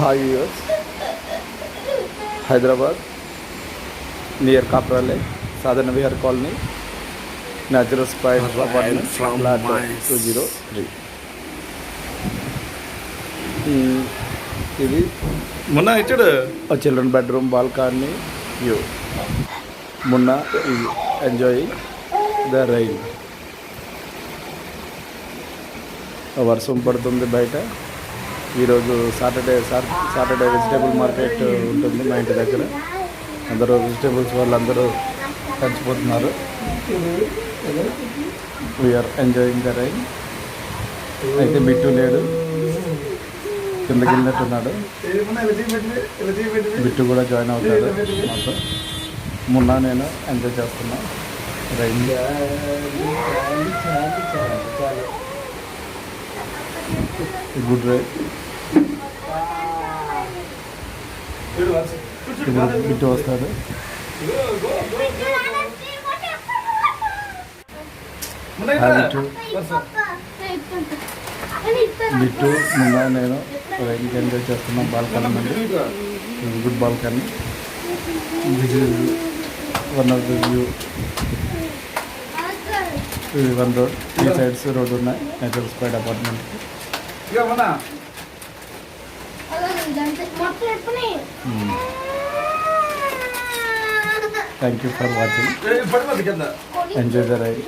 Hi viewers, Hyderabad near Kaprale, Sadhana Vihar Colony, Natural Spite Apartment, flat 203. ఇది మొన్న ఇచ్చాడు children bedroom balcony view. మొన్న enjoy the rain. వర్షం పడుతుంది బయట. ఈరోజు సాటర్డే వెజిటేబుల్ మార్కెట్ ఉంటుంది మా ఇంటి దగ్గర. అందరూ వెజిటేబుల్స్ వాళ్ళందరూ కలిసిపోతున్నారు. We are enjoying the rain. అయితే బిట్టు లేడు, కిందకి వెళ్ళినట్టున్నాడు. బిట్టు కూడా జాయిన్ అవుతాడు మాతో. మొన్న నేను ఎంజాయ్ చేస్తున్నా రైన్. Good ride. ఇప్పుడు బిట్టు వస్తాడు. బిట్టు మొన్న నేను రైన్కి ఎంజాయ్ చేస్తున్నాం బాల్కనీ నుండి. Good balcony. This is one of the view. ఇది వన్ రోడ్, 3 sides రోడ్ ఉన్నాయి నేచురల్ స్పైడ్ apartment. Thank you for watching. Enjoy the ride.